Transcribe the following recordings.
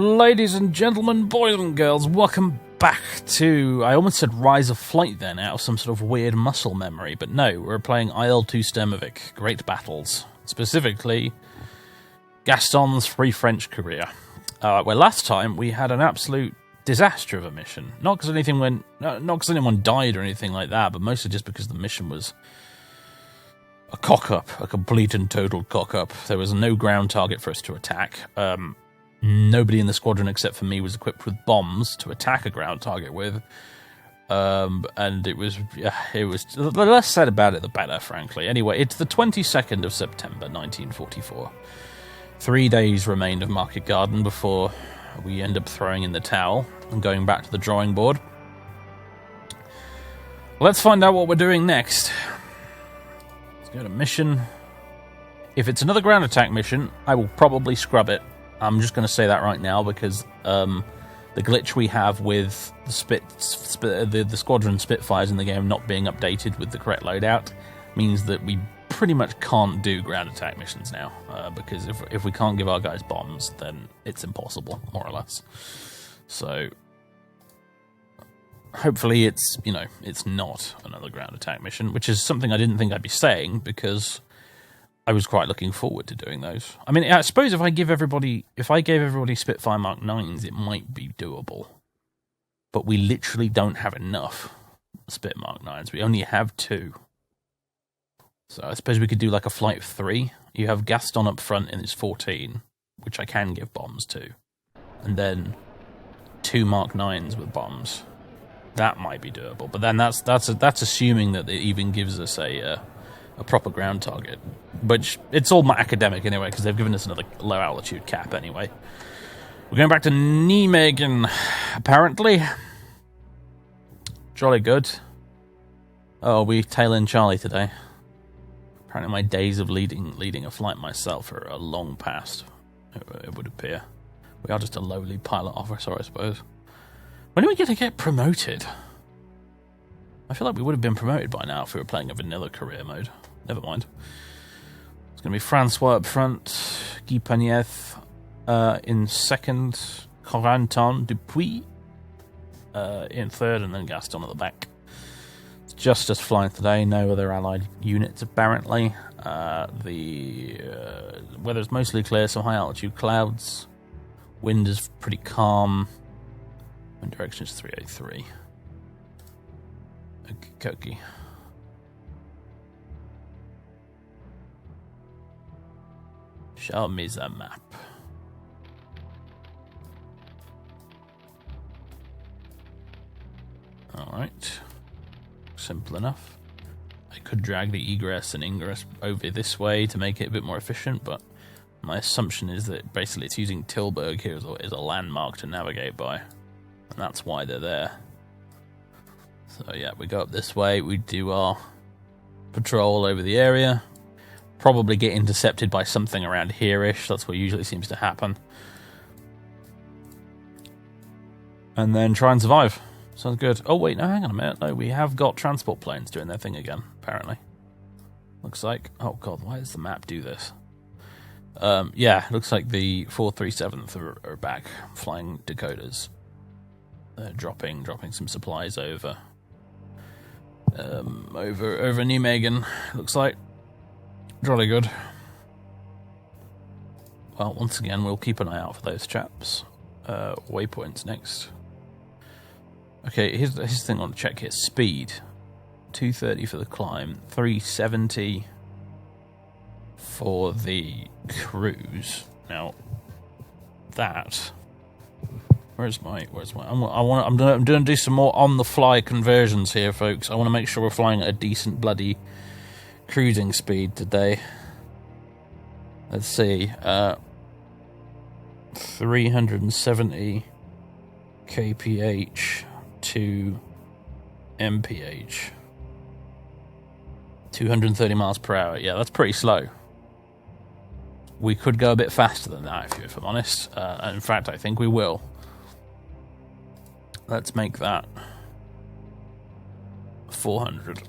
Ladies and gentlemen, boys and girls, welcome back to... I almost said Rise of Flight then, out of some sort of weird muscle memory, but no, we're playing IL-2 Great Battles. Specifically, Gaston's Free French career. Where last time we had an absolute disaster of a mission. Not because anyone died or anything like that, but mostly just because the mission was a cock-up, a complete and total cock-up. There was no ground target for us to attack. Nobody in the squadron except for me was equipped with bombs to attack a ground target with. And it was the less said about it, the better, frankly. Anyway, it's the 22nd of September, 1944. 3 days remained of Market Garden before we end up throwing in the towel and going back to the drawing board. Let's find out what we're doing next. Let's go to mission. If it's another ground attack mission, I will probably scrub it. I'm just going to say that right now because the glitch we have with the Squadron Spitfires in the game not being updated with the correct loadout means that we pretty much can't do ground attack missions now, because if we can't give our guys bombs, then it's impossible, more or less. So hopefully it's not another ground attack mission, which is something I didn't think I'd be saying because I was quite looking forward to doing those. I mean, I suppose if I gave everybody Spitfire Mark 9s, it might be doable. But we literally don't have enough Spit Mark 9s. We only have 2. So I suppose we could do like a flight of 3. You have Gaston up front in his 14, which I can give bombs to. And then 2 Mark 9s with bombs. That might be doable. But then that's assuming that it even gives us a proper ground target. Which, it's all academic anyway, because they've given us another low-altitude cap anyway. We're going back to Nijmegen, apparently. Jolly good. Oh, we tail in Charlie today. Apparently my days of leading a flight myself are long past, it would appear. We are just a lowly pilot officer, I suppose. When are we going to get promoted? I feel like we would have been promoted by now if we were playing a vanilla career mode. Never mind. It's going to be Francois up front, Guy Pagneth in second, Corentin Dupuis in third, and then Gaston at the back. It's just us flying today, no other allied units apparently. The weather's mostly clear, some high altitude clouds. Wind is pretty calm. Wind direction is 383. Okie. Show me the map. Alright. Simple enough. I could drag the egress and ingress over this way to make it a bit more efficient, but my assumption is that basically it's using Tilburg here as a landmark to navigate by. And that's why they're there. So yeah, we go up this way, we do our patrol over the area. Probably get intercepted by something around here-ish. That's what usually seems to happen. And then try and survive. Sounds good. Oh, wait, no, hang on a minute. No, we have got transport planes doing their thing again, apparently. Looks like... Oh, God, why does the map do this? Yeah, looks like the 437th are back, flying Dakotas. They're dropping some supplies over Nijmegen, looks like. Jolly good. Well, once again, we'll keep an eye out for those chaps. Waypoints next. Okay, here's the thing I want to check here. Speed. 230 for the climb. 370 for the cruise. Now, that... Where's my... I'm going to do some more on-the-fly conversions here, folks. I want to make sure we're flying at a decent bloody cruising speed today. Let's see. 370 kph to mph. 230 miles per hour. Yeah, that's pretty slow. We could go a bit faster than that, if I'm honest. In fact, I think we will. Let's make that 400.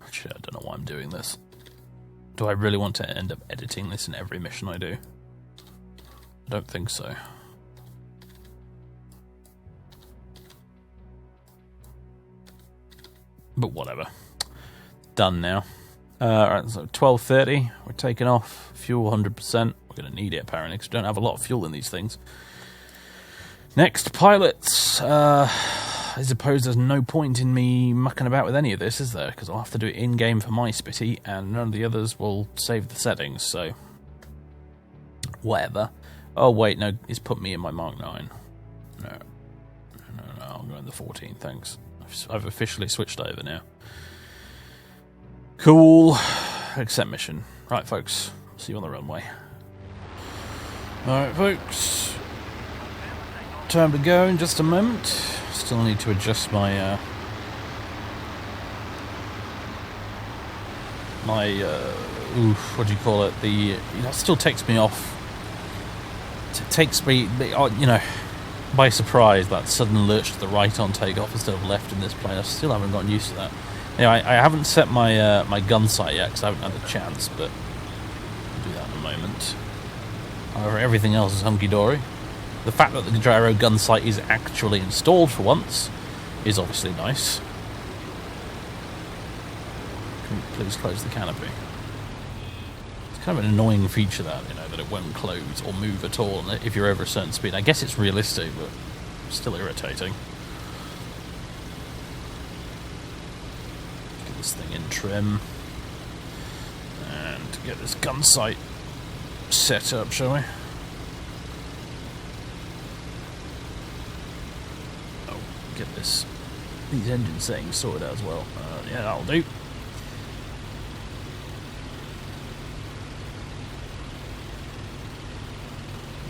Actually, I don't know why I'm doing this. Do I really want to end up editing this in every mission I do? I don't think so. But whatever. Done now. Alright, so 12:30. We're taking off. Fuel 100%. We're going to need it apparently because we don't have a lot of fuel in these things. Next, pilots. I suppose there's no point in me mucking about with any of this, is there? Because I'll have to do it in-game for my spitty, and none of the others will save the settings, so... whatever. Oh, wait, no, it's put me in my Mark 9. No, I'm going the 14, thanks. I've officially switched over now. Cool. Accept mission. Right, folks. See you on the runway. Alright, folks. Time to go in just a moment. Still need to adjust my what do you call it? It still takes me off. It takes me, by surprise, that sudden lurch to the right on takeoff instead of left in this plane. I still haven't gotten used to that. Anyway, I haven't set my my gun sight yet because I haven't had the chance, but I'll do that in a moment. However, everything else is hunky-dory. The fact that the gyro gun sight is actually installed for once is obviously nice. Can you please close the canopy? It's kind of an annoying feature that it won't close or move at all if you're over a certain speed. I guess it's realistic, but still irritating. Get this thing in trim and get this gun sight set up, shall we? Get these engine settings sorted out as well. Yeah, that'll do.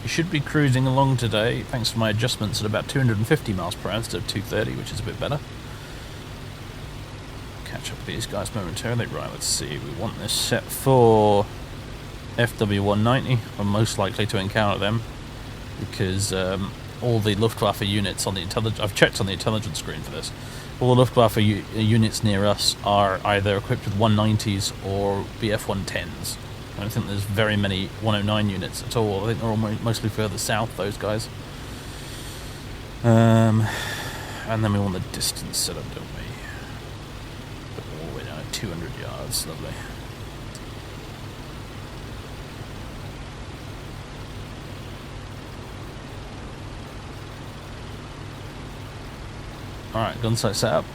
You should be cruising along today, thanks to my adjustments, at about 250 miles per hour instead of 230, which is a bit better. Catch up with these guys momentarily. Right, let's see. We want this set for FW190. We're most likely to encounter them because all the Luftwaffe units on the intelligence... I've checked on the intelligence screen for this. All the Luftwaffe units near us are either equipped with 190s or BF-110s. I don't think there's very many 109 units at all. I think they're all mostly further south, those guys. And then we want the distance set up, don't we? Put it all the way down at 200 yards. Lovely. Alright, gun sight set up.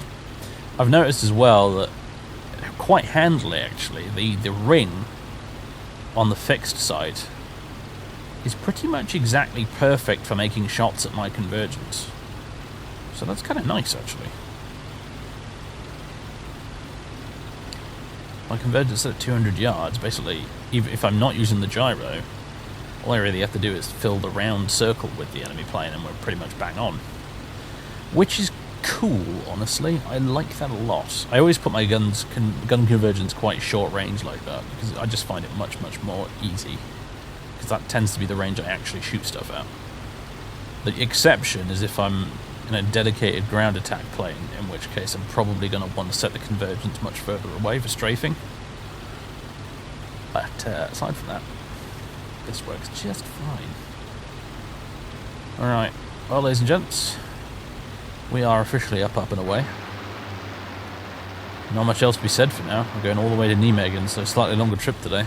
I've noticed as well that, quite handily actually, the ring on the fixed sight is pretty much exactly perfect for making shots at my convergence. So that's kind of nice actually. My convergence at 200 yards, basically, even if I'm not using the gyro, all I really have to do is fill the round circle with the enemy plane and we're pretty much bang on. Which is cool, honestly. I like that a lot. I always put my gun convergence quite short range like that because I just find it much more easy, because that tends to be the range I actually shoot stuff at. The exception is if I'm in a dedicated ground attack plane, in which case I'm probably going to want to set the convergence much further away for strafing. But aside from that, this works just fine. Alright, well, ladies and gents, we are officially up and away. Not much else to be said for now. We're going all the way to Nijmegen, so a slightly longer trip today.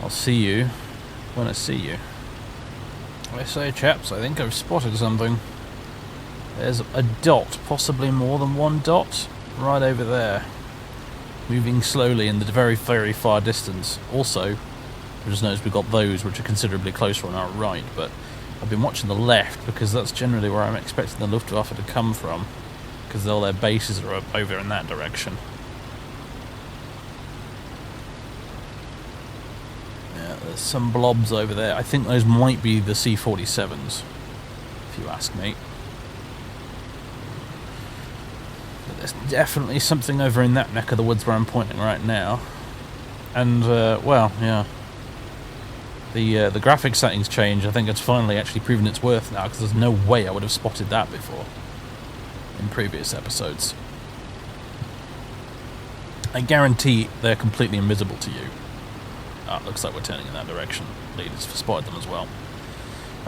I'll see you when I see you. I say, chaps, I think I've spotted something. There's a dot, possibly more than one dot, right over there. Moving slowly in the very far distance. Also, I just noticed we've got those which are considerably closer on our right, but I've been watching the left because that's generally where I'm expecting the Luftwaffe to come from, because all their bases are up over in that direction. Yeah, there's some blobs over there. I think those might be the C-47s, if you ask me. But there's definitely something over in that neck of the woods where I'm pointing right now. And, well, yeah. The graphic settings change. I think it's finally actually proven its worth now, because there's no way I would have spotted that before in previous episodes. I guarantee they're completely invisible to you. Ah, looks like we're turning in that direction. Leaders spotted them as well.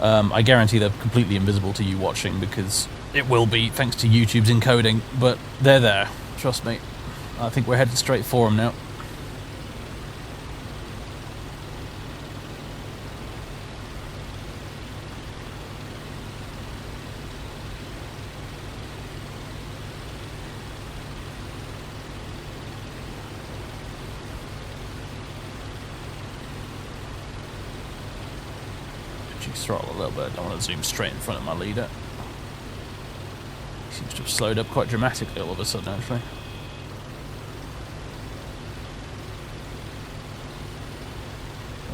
I guarantee they're completely invisible to you watching, because it will be, thanks to YouTube's encoding, but they're there. Trust me. I think we're headed straight for them now. Throttle a little bit. I don't want to zoom straight in front of my leader. He seems to have slowed up quite dramatically all of a sudden, actually.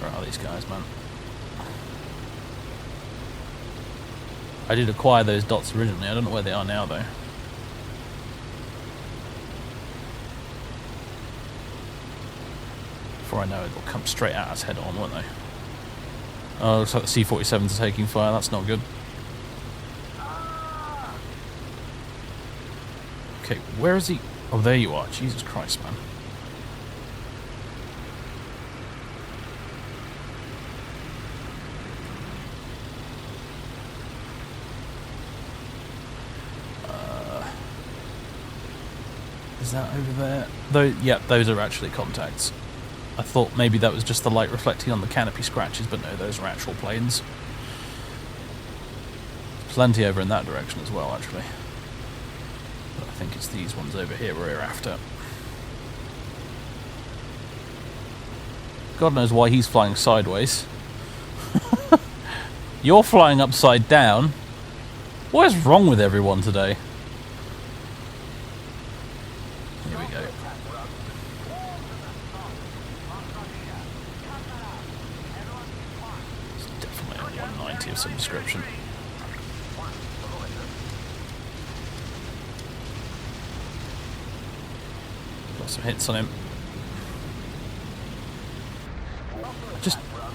Where are these guys, man? I did acquire those dots originally. I don't know where they are now, though. Before I know it, they'll come straight at us head on, won't they? Oh, looks like the C-47s are taking fire. That's not good. Okay, where is he? Oh, there you are. Jesus Christ, man. Is that over there? Yep, those are actually contacts. I thought maybe that was just the light reflecting on the canopy scratches, but no, those are actual planes. Plenty over in that direction as well, actually. But I think it's these ones over here we're after. God knows why he's flying sideways. You're flying upside down. What is wrong with everyone today? Here we go. Of some description. Got some hits on him.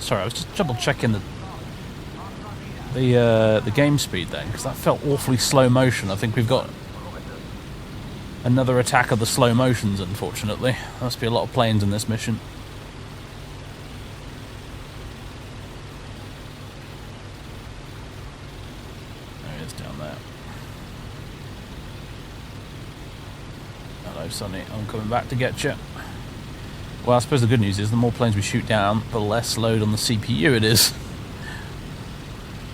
Sorry, I was just double checking the game speed then, because that felt awfully slow motion. I think we've got another attack of the slow motions, unfortunately. There must be a lot of planes in this mission. Sonny, I'm coming back to get you. Well, I suppose the good news is the more planes we shoot down, the less load on the CPU it is.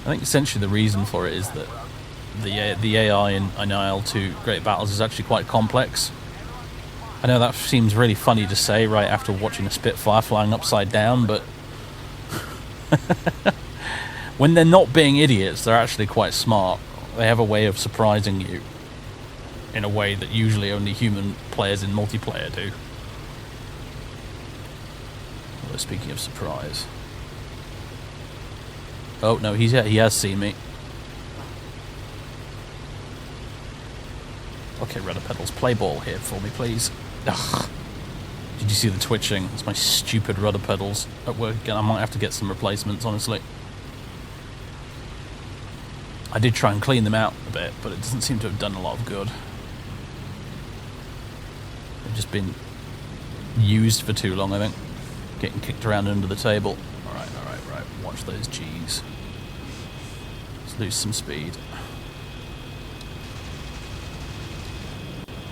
I think essentially the reason for it is that the AI in IL-2 Great Battles is actually quite complex. I know that seems really funny to say right after watching a Spitfire flying upside down, but when they're not being idiots, they're actually quite smart. They have a way of surprising you in a way that usually only human players in multiplayer do. Although, speaking of surprise... Oh, no, he has seen me. Okay, rudder pedals, play ball here for me, please. Ugh. Did you see the twitching? It's my stupid rudder pedals at work again. I might have to get some replacements, honestly. I did try and clean them out a bit, but it doesn't seem to have done a lot of good. They've just been used for too long, I think. Getting kicked around under the table. Alright. Watch those G's. Let's lose some speed.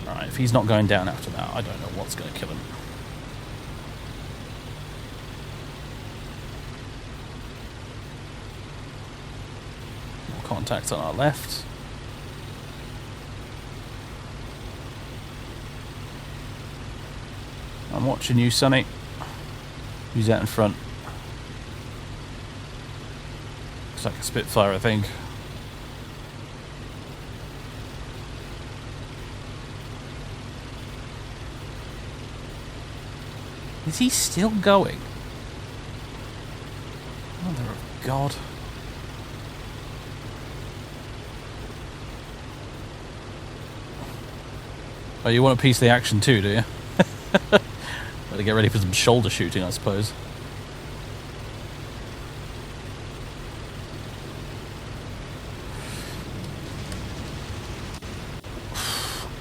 Alright, if he's not going down after that, I don't know what's going to kill him. More contacts on our left. I'm watching you, Sonny. Who's out in front? Looks like a Spitfire, I think. Is he still going? Mother of God. Oh, you want a piece of the action too, do you? Better get ready for some shoulder shooting, I suppose.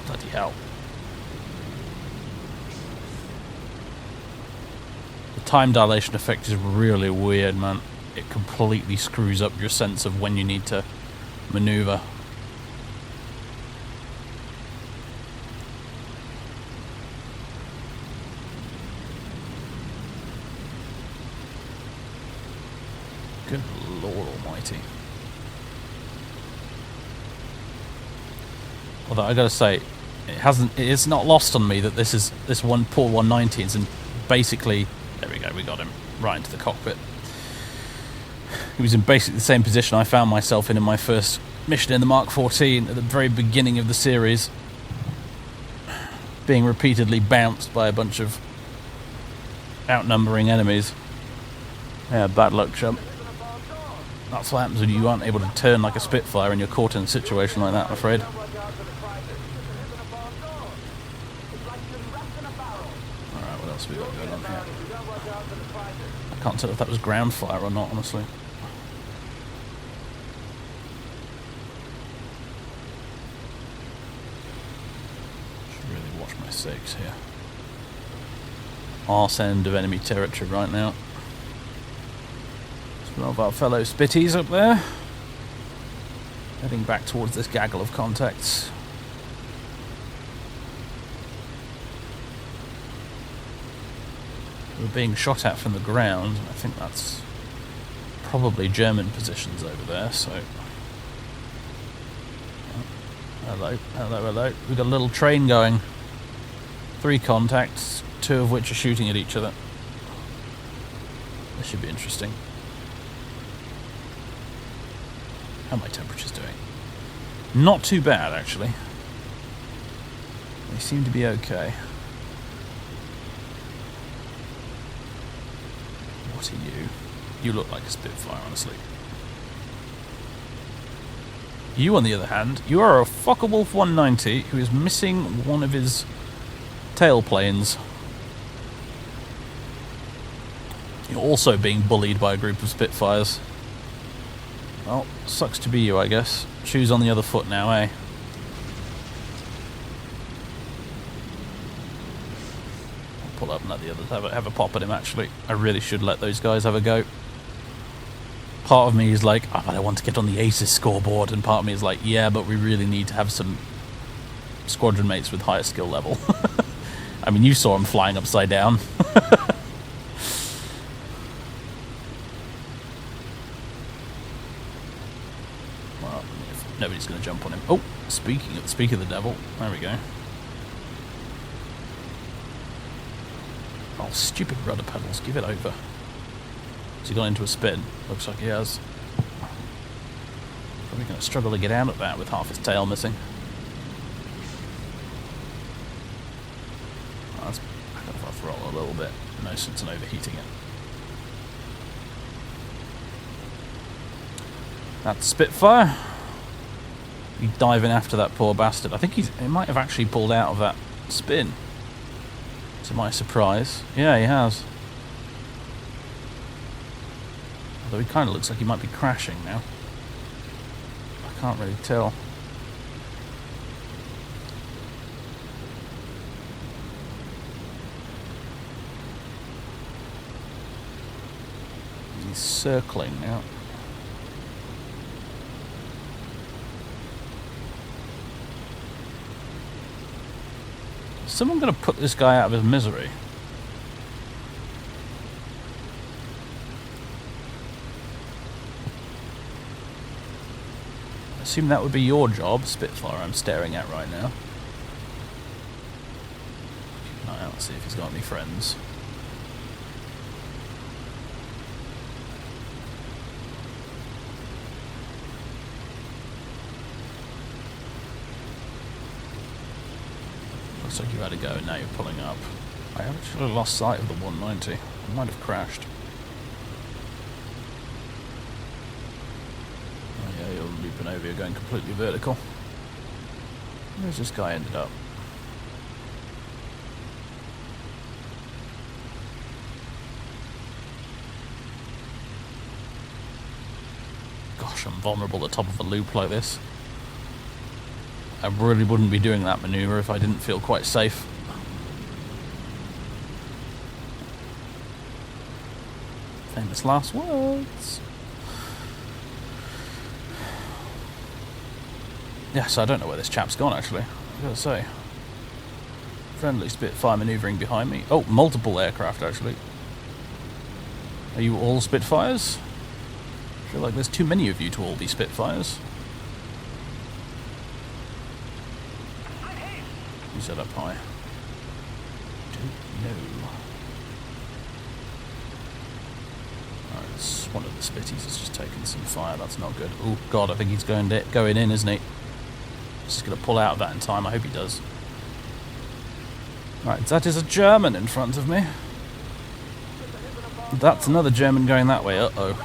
Bloody hell. time dilation effect is really weird, man. It completely screws up your sense of when you need to maneuver. Good Lord Almighty. Although I gotta say, it's not lost on me that this one poor 190 is in basically, there we go, we got him right into the cockpit. He was in basically the same position I found myself in my first mission in the Mark 14 at the very beginning of the series, being repeatedly bounced by a bunch of outnumbering enemies. Yeah, bad luck, chump. That's what happens when you aren't able to turn like a Spitfire and you're caught in a situation like that, I'm afraid. Alright, what else have we got going on here? I can't tell if that was ground fire or not, honestly. Should really watch my six here. Arse end of enemy territory right now. Some of our fellow Spitties up there. Heading back towards this gaggle of contacts. We're being shot at from the ground. I think that's probably German positions over there, so... Hello, hello, hello. We've got a little train going. 3 contacts, 2 of which are shooting at each other. This should be interesting. How are my temperatures doing? Not too bad, actually. They seem to be okay. What are you? You look like a Spitfire, honestly. You, on the other hand, you are a Focke-Wulf 190 who is missing one of his tailplanes. You're also being bullied by a group of Spitfires. Well, sucks to be you, I guess. Shoes on the other foot now, eh? I'll pull up and let the others have a pop at him, actually. I really should let those guys have a go. Part of me is like, oh, but I want to get on the ACES scoreboard, and part of me is like, yeah, but we really need to have some squadron mates with higher skill level. I mean, you saw him flying upside down. Well, nobody's going to jump on him. Oh, speak of the devil. There we go. Oh, stupid rudder pedals. Give it over. Has he gone into a spin? Looks like he has. Probably going to struggle to get out of that with half his tail missing. Oh, that's back off our throttle a little bit. No sense in overheating it. That's Spitfire. He's diving after that poor bastard. I think he might have actually pulled out of that spin. To my surprise. Yeah, he has. Although he kind of looks like he might be crashing now. I can't really tell. He's circling now. Is someone going to put this guy out of his misery? I assume that would be your job, Spitfire I'm staring at right now. Keep an eye out, see if he's got any friends. Looks like you had a go and now you're pulling up. I actually lost sight of the 190. I might have crashed. Oh yeah, you're looping over, you're going completely vertical. Where's this guy ended up? Gosh, I'm vulnerable at the top of a loop like this. I really wouldn't be doing that maneuver if I didn't feel quite safe. Famous last words. Yes, I don't know where this chap's gone, actually. I've got to say. Friendly Spitfire manoeuvring behind me. Oh, multiple aircraft, actually. Are you all Spitfires? I feel like there's too many of you to all be Spitfires. Who's that up high? Don't know. Alright, it's one of the Spitties has just taken some fire. That's not good. Oh, God, I think he's going in, isn't he? He's just going to pull out of that in time. I hope he does. Right, that is a German in front of me. That's another German going that way. Uh-oh.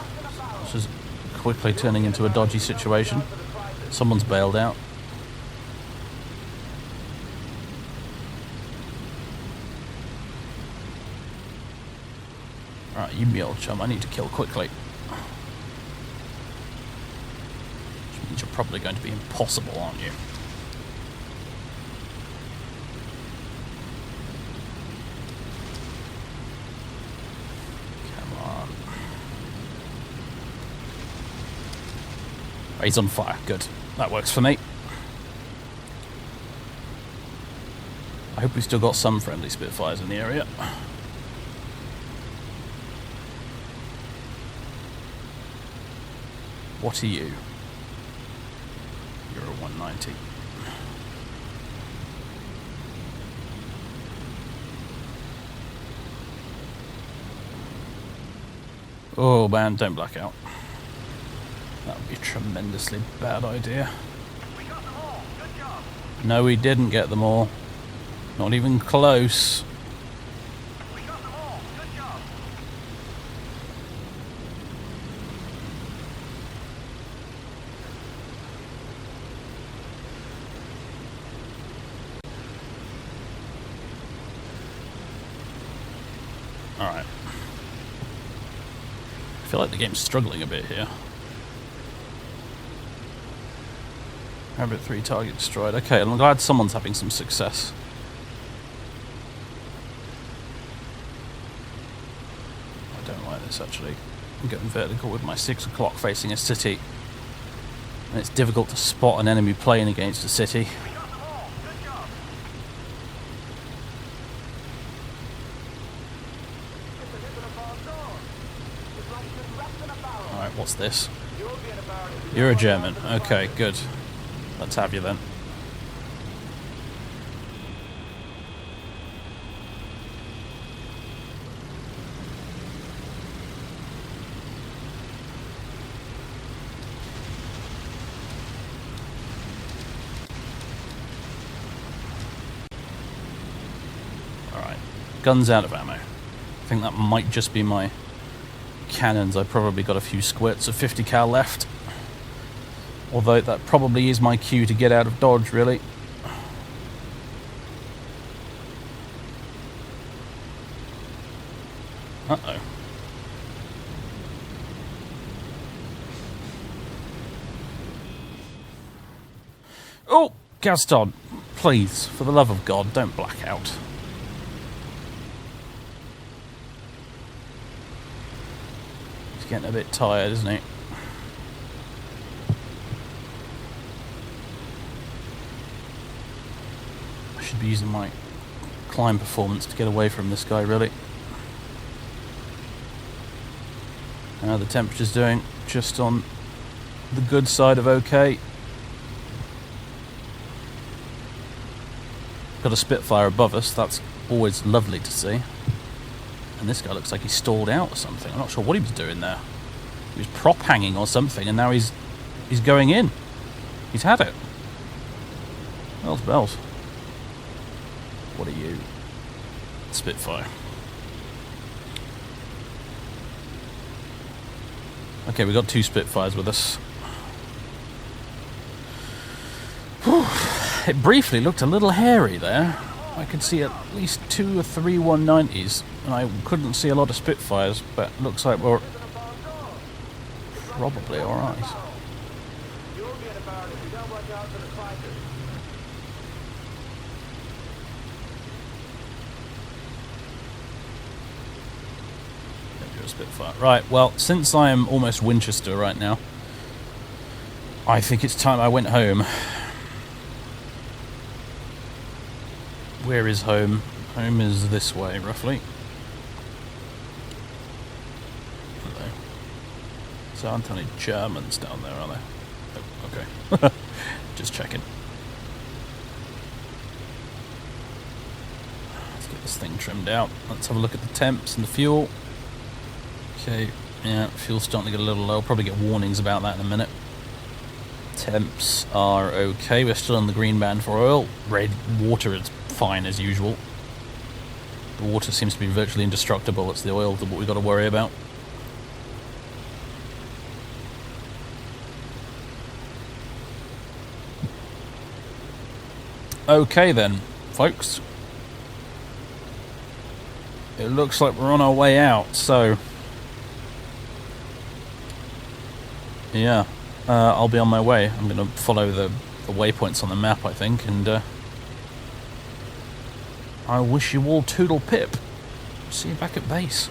This is quickly turning into a dodgy situation. Someone's bailed out. Right, you me old chum, I need to kill quickly. Which means you're probably going to be impossible, aren't you? He's on fire. Good. That works for me. I hope we've still got some friendly Spitfires in the area. What are you? You're a 190. Oh man, don't black out. That would be a tremendously bad idea. We got them all. Good job. No, we didn't get them all. Not even close. We got them all. Good job. Alright. I feel like the game's struggling a bit here. Rabbit 3 target destroyed. Okay, I'm glad someone's having some success. I don't like this, actually. I'm going vertical with my 6 o'clock facing a city. And it's difficult to spot an enemy plane against a city. We got them all. Good job. Alright, what's this? You're a German. Okay, good. Let's have you then. Alright. Guns out of ammo. I think that might just be my cannons. I probably got a few squirts of 50 cal left. Although that probably is my cue to get out of dodge, really. Uh-oh. Oh, Gaston, please, for the love of God, don't black out. He's getting a bit tired, isn't he? Be using my climb performance to get away from this guy, really. How the temperature's doing, just on the good side of okay. Got a Spitfire above us, that's always lovely to see. And this guy looks like he stalled out or something. I'm not sure what he was doing there. He was prop hanging or something, and now he's going in. He's had it. Bells, bells. What are you? Spitfire. Okay, we got 2 Spitfires with us. Whew. It briefly looked a little hairy there. I could see at least 2 or 3 190s, and I couldn't see a lot of Spitfires, but looks like we're probably alright. for a Spitfire. Right, well, since I am almost Winchester right now, I think it's time I went home. Where is home? Home is this way, roughly. Hello. So aren't any Germans down there, are there? Oh, okay. Just checking. Let's get this thing trimmed out. Let's have a look at the temps and the fuel. Okay, yeah, fuel's starting to get a little low. I'll probably get warnings about that in a minute. Temps are okay. We're still on the green band for oil. Red water is fine as usual. The water seems to be virtually indestructible. It's the oil that we've got to worry about. Okay then, folks. It looks like we're on our way out, so yeah, I'll be on my way. I'm going to follow the waypoints on the map, I think, and I wish you all toodle pip. See you back at base.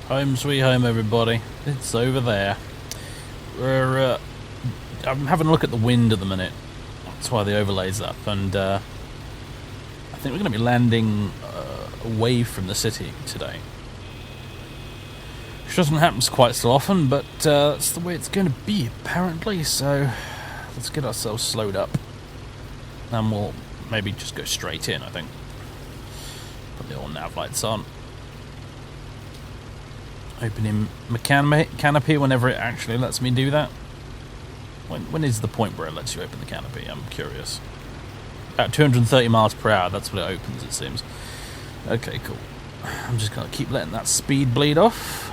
Home sweet home, everybody. It's over there. We're I'm having a look at the wind at the minute. That's why the overlay's up, and I think we're going to be landing away from the city today. Which doesn't happen quite so often, but that's the way it's going to be, apparently. So let's get ourselves slowed up, and we'll maybe just go straight in, I think. Put the old nav lights on. Opening my canopy whenever it actually lets me do that. When is the point where it lets you open the canopy? I'm curious. At 230 miles per hour, that's when it opens, it seems. Okay, cool. I'm just going to keep letting that speed bleed off.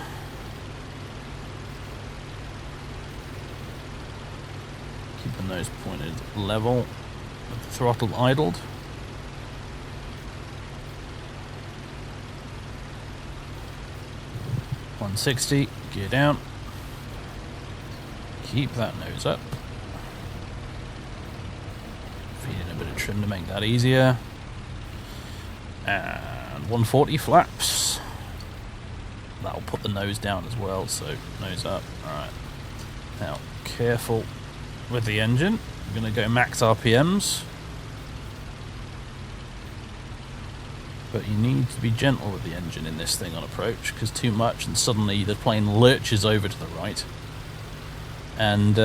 Keep the nose pointed level. With the throttle idled. .160, gear down. Keep that nose up. Feed in a bit of trim to make that easier. And 140 flaps. That'll put the nose down as well, so nose up. Alright. Now, careful with the engine. I'm going to go max RPMs. But you need to be gentle with the engine in this thing on approach, because too much and suddenly the plane lurches over to the right. And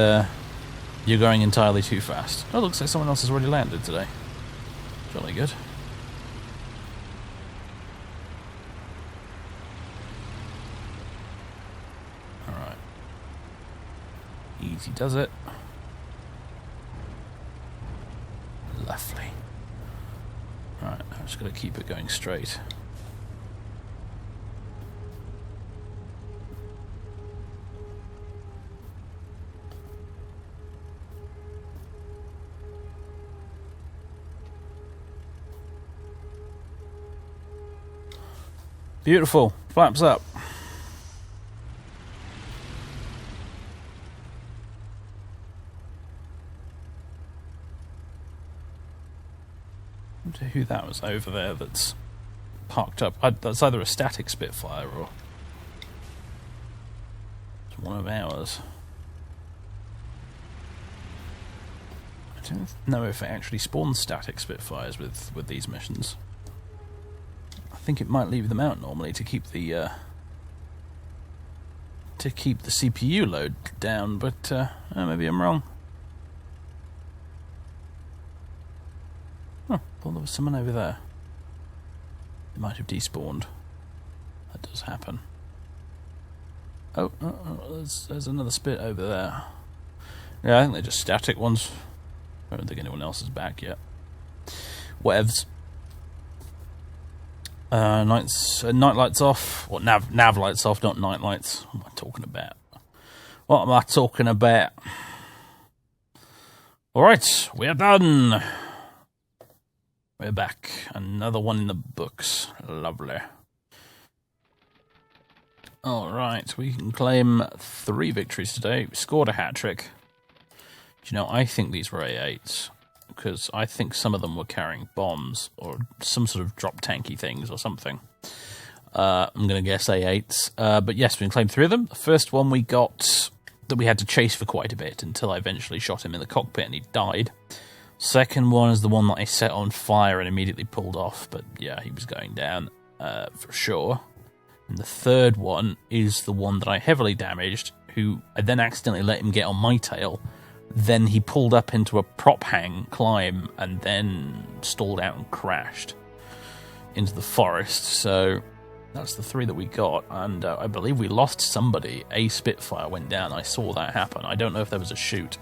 you're going entirely too fast. Oh, looks like someone else has already landed today. Jolly good. Alright. Easy does it. Lovely. Right, I'm just going to keep it going straight. Beautiful. Flaps up. I wonder who that was over there that's parked up. That's either a static Spitfire or it's one of ours. I don't know if it actually spawns static Spitfires with these missions. I think it might leave them out normally to keep the CPU load down, but maybe I'm wrong. Oh, thought there was someone over there. It might have despawned. That does happen. Oh, there's another Spit over there. Yeah, I think they're just static ones. I don't think anyone else is back yet. Whatevs. Night lights off. Or nav lights off, not night lights. What am I talking about? What am I talking about? Alright, we're done. We're back. Another one in the books. Lovely. Alright, we can claim 3 victories today. We scored a hat-trick. Do you know, I think these were A8s. Because I think some of them were carrying bombs. Or some sort of drop tanky things or something. I'm going to guess A8s. But yes, we can claim 3 of them. The first one we got that we had to chase for quite a bit until I eventually shot him in the cockpit and he died. Second one is the one that I set on fire and immediately pulled off, but yeah, he was going down for sure. And the third one is the one that I heavily damaged, who I then accidentally let him get on my tail. Then he pulled up into a prop hang climb and then stalled out and crashed into the forest. So that's the 3 that we got, and I believe we lost somebody. A Spitfire went down. I saw that happen. I don't know if there was a shoot.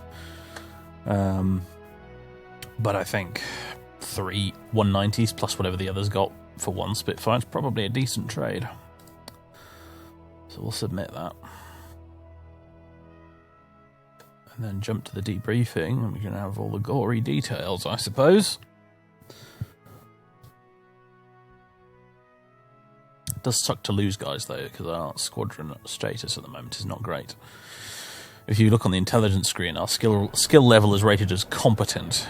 But I think 3 190s plus whatever the others got for 1 Spitfire is probably a decent trade. So we'll submit that. And then jump to the debriefing, and we can have all the gory details, I suppose. It does suck to lose guys, though, because our squadron status at the moment is not great. If you look on the intelligence screen, our skill level is rated as competent,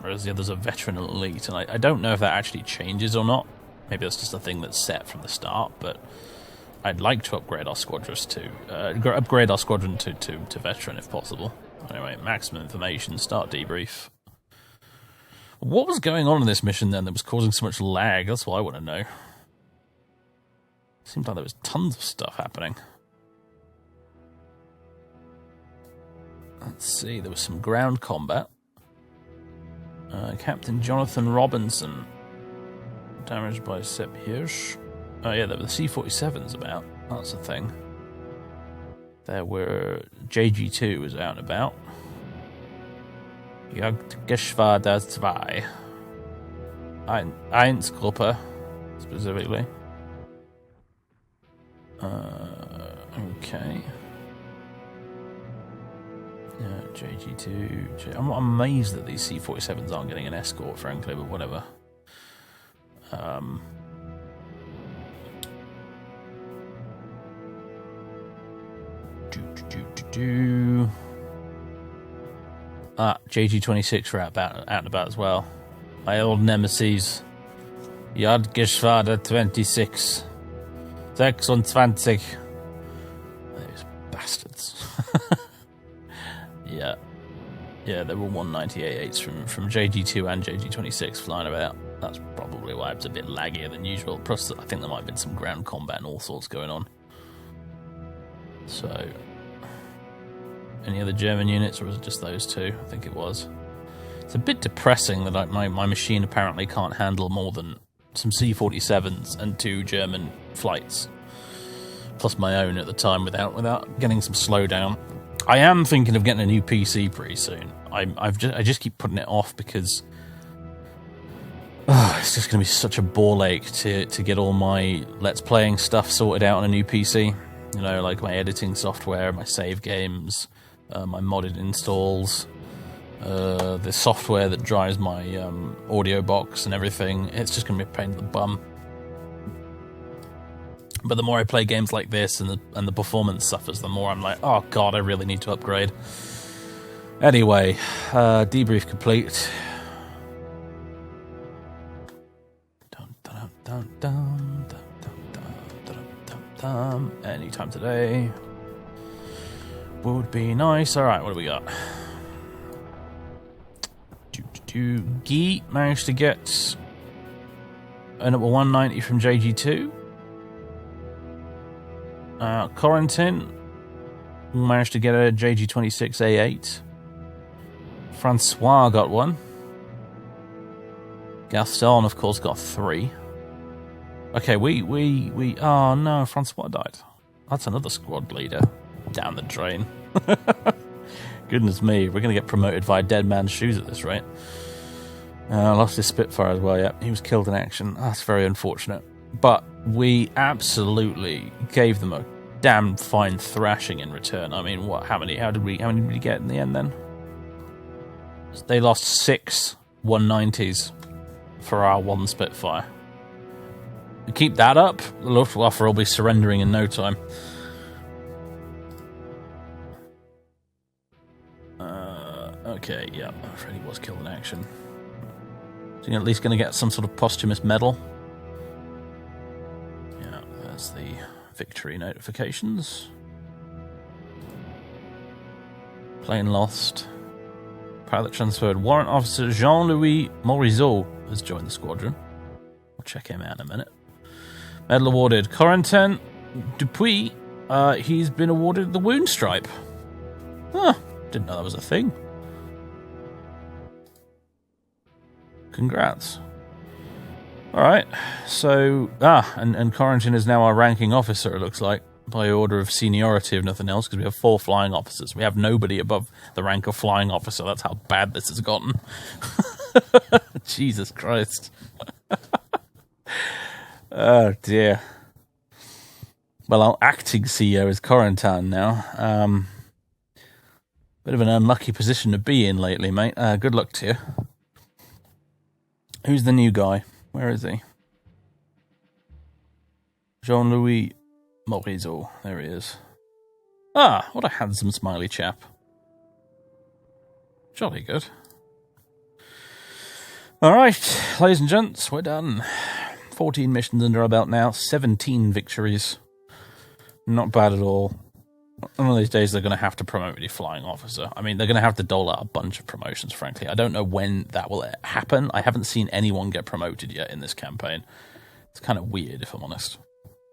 whereas the others are veteran and elite, and I don't know if that actually changes or not. Maybe that's just a thing that's set from the start, but I'd like to upgrade our squadron to veteran if possible. Anyway, maximum information, start debrief. What was going on in this mission then that was causing so much lag? That's what I want to know. Seemed like there was tons of stuff happening. Let's see, there was some ground combat. Captain Jonathan Robinson, damaged by Sepp Hirsch. Oh yeah, there were the C-47s about. That's the thing. There were JG2 was out and about. Jagdgeschwader 2. Einsgruppe, specifically. Okay. Yeah, JG2. I'm amazed that these C-47s aren't getting an escort, frankly, but whatever. JG-26 were out and about as well. My old nemesis. Jagdgeschwader 26. 26. Those bastards. Yeah, there were 198.8s from JG2 and JG26 flying about. That's probably why it was a bit laggier than usual. Plus, I think there might have been some ground combat and all sorts going on. So, any other German units, or was it just those 2? I think it was. It's a bit depressing that my machine apparently can't handle more than some C-47s and 2 German flights, plus my own at the time, without getting some slowdown. I am thinking of getting a new PC pretty soon. I just keep putting it off because it's just going to be such a ball ache to get all my Let's Playing stuff sorted out on a new PC. You know, like my editing software, my save games, my modded installs, the software that drives my audio box and everything. It's just going to be a pain in the bum. But the more I play games like this and the performance suffers, the more I'm like, oh god, I really need to upgrade. Anyway, debrief complete. Anytime today would be nice. Alright, what do we got? Guy managed to get an 190 from JG2. Corentin managed to get a JG26A8. Francois got one. Gaston, of course, got 3. Okay, we oh no, Francois died. That's another squad leader down the drain. Goodness me, we're going to get promoted via dead man's shoes at this rate. Lost his Spitfire as well, yeah. He was killed in action. That's very unfortunate. But we absolutely gave them a damn fine thrashing in return. I mean, how many did we get in the end then? They lost 6 190s for our one Spitfire. We keep that up, the Luftwaffe will be surrendering in no time. Okay, yeah, I'm afraid he was killed in action. So you're at least going to get some sort of posthumous medal. Yeah, there's the victory notifications. Plane lost. Pilot transferred. Warrant Officer Jean-Louis Morizot has joined the squadron. We'll check him out in a minute. Medal awarded. Corentin Dupuis, he's been awarded the Wound Stripe. Huh, didn't know that was a thing. Congrats. Alright, so... and Corentin is now our ranking officer, it looks like, by order of seniority, if nothing else, because we have 4 flying officers. We have nobody above the rank of flying officer. That's how bad this has gotten. Jesus Christ. Oh, dear. Well, our acting CEO is Corentin now. Bit of an unlucky position to be in lately, mate. Good luck to you. Who's the new guy? Where is he? Jean-Louis Morizot. There he is. Ah, what a handsome smiley chap. Jolly good. Alright, ladies and gents, we're done. 14 missions under our belt now, 17 victories. Not bad at all. One of these days they're going to have to promote me to flying officer. I mean, they're going to have to dole out a bunch of promotions, frankly. I don't know when that will happen. I haven't seen anyone get promoted yet in this campaign. It's kind of weird, if I'm honest.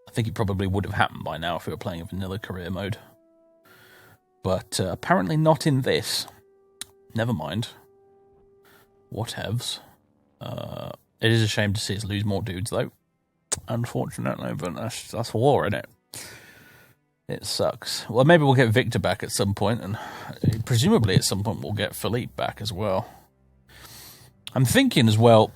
I think it probably would have happened by now if we were playing a vanilla career mode. But apparently not in this. Never mind. Whatevs. It is a shame to see us lose more dudes, though. Unfortunately, but that's war, isn't it? It sucks. Well, maybe we'll get Victor back at some point, and presumably at some point we'll get Philippe back as well. I'm thinking as well,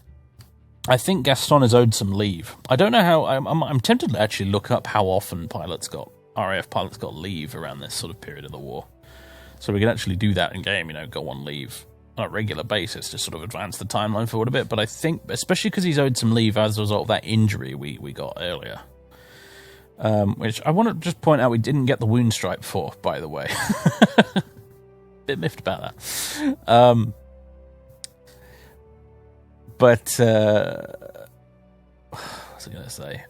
I think Gaston is owed some leave. I don't know how, I'm tempted to actually look up how often RAF pilots got leave around this sort of period of the war. So we can actually do that in game, go on leave on a regular basis to sort of advance the timeline forward a bit. But I think, especially because he's owed some leave as a result of that injury we got earlier. Which I want to just point out we didn't get the Wound Stripe for, by the way. Bit miffed about that. But, what was I going to say?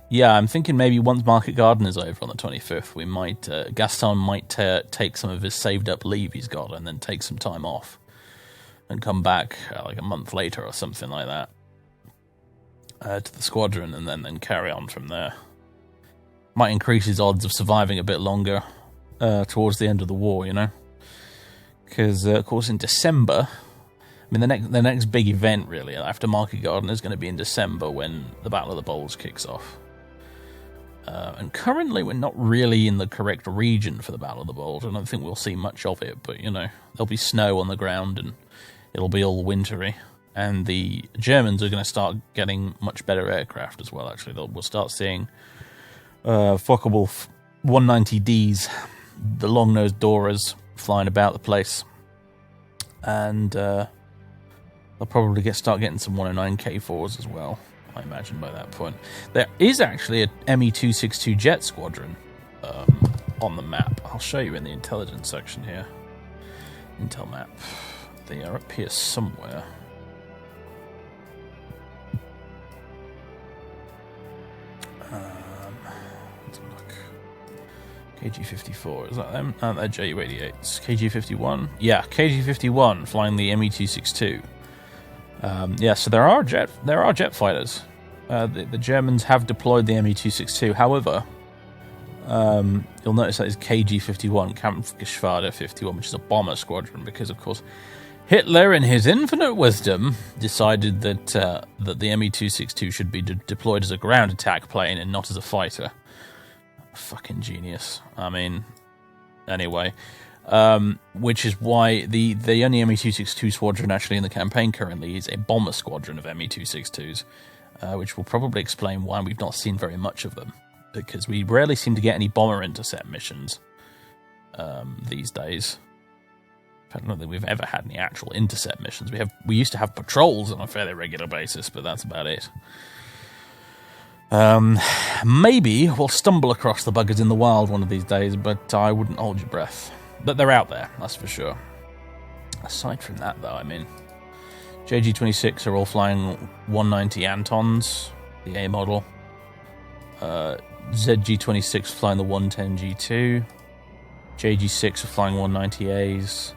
Yeah, I'm thinking maybe once Market Garden is over on the 25th, we might, Gaston might take some of his saved up leave he's got and then take some time off and come back like a month later or something like that. To the squadron and then carry on from there. Might increase his odds of surviving a bit longer towards the end of the war, Because, of course, in December, I mean, the next big event, really, after Market Garden is going to be in December when the Battle of the Bulge kicks off. And currently we're not really in the correct region for the Battle of the Bulge. I don't think we'll see much of it, but, there'll be snow on the ground and it'll be all wintry. And the Germans are going to start getting much better aircraft as well, actually. We'll start seeing Focke-Wulf 190Ds, the long-nosed Doras, flying about the place. And they'll probably start getting some 109K4s as well, I imagine, by that point. There is actually a ME-262 jet squadron on the map. I'll show you in the intelligence section here. Intel map. They are up here somewhere. KG-54, is that them? Oh, they're Ju-88s. KG-51? Yeah, KG-51, flying the ME-262. Yeah, so there are jet fighters. The Germans have deployed the ME-262. However, you'll notice that is KG-51, Kampfgeschwader 51, which is a bomber squadron, because, of course, Hitler, in his infinite wisdom, decided that the ME-262 should be deployed as a ground attack plane and not as a fighter. Fucking genius. I mean, anyway, which is why the only ME-262 squadron actually in the campaign currently is a bomber squadron of ME-262s, which will probably explain why we've not seen very much of them, because we rarely seem to get any bomber intercept missions these days. I don't think we've ever had any actual intercept missions. We used to have patrols on a fairly regular basis, but that's about it. Maybe we'll stumble across the buggers in the wild one of these days, but I wouldn't hold your breath. But they're out there, that's for sure. Aside from that, though, I mean, JG-26 are all flying 190 Antons, the A model. ZG-26 flying the 110 G2. JG-6 are flying 190As.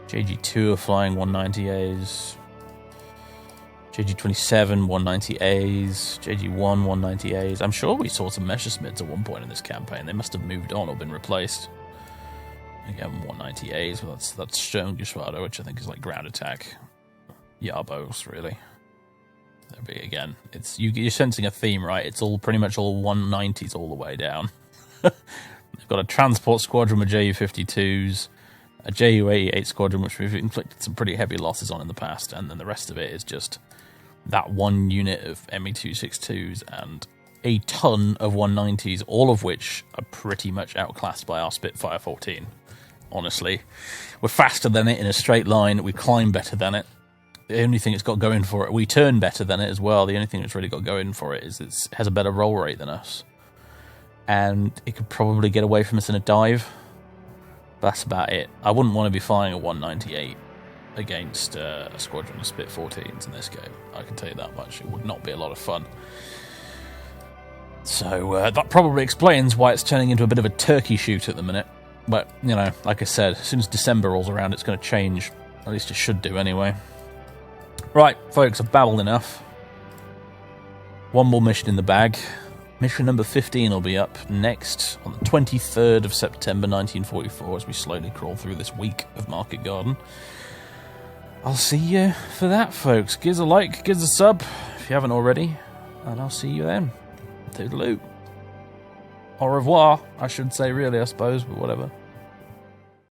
JG-2 are flying 190As. JG-27 190As. JG-1 190As. I'm sure we saw some Messerschmitts at one point in this campaign. They must have moved on or been replaced. Again, 190As. Well, that's Sturmgeschwader, which I think is like ground attack. Yarbos, really. Again, you're sensing a theme, right? It's all pretty much all 190s all the way down. They've got a transport squadron with Ju-52s, a Ju-88 squadron, which we've inflicted some pretty heavy losses on in the past, and then the rest of it is just that one unit of Me-262s and a ton of 190s, all of which are pretty much outclassed by our Spitfire 14, honestly. We're faster than it in a straight line, we climb better than it. The only thing it's got going for it, we turn better than it as well. The only thing it's really got going for it is it has a better roll rate than us. And it could probably get away from us in a dive. That's about it. I wouldn't want to be flying a 198 against a squadron of Spit 14s in this game. I can tell you that much. It would not be a lot of fun. So that probably explains why it's turning into a bit of a turkey shoot at the minute. But, you know, like I said, as soon as December rolls around, it's going to change. At least it should do anyway. Right, folks, I've babbled enough. One more mission in the bag. Mission number 15 will be up next on the 23rd of September 1944 as we slowly crawl through this week of Market Garden. I'll see you for that, folks. Give us a like, give us a sub if you haven't already, and I'll see you then. Toodaloo. Au revoir, I should say, really, I suppose, but whatever.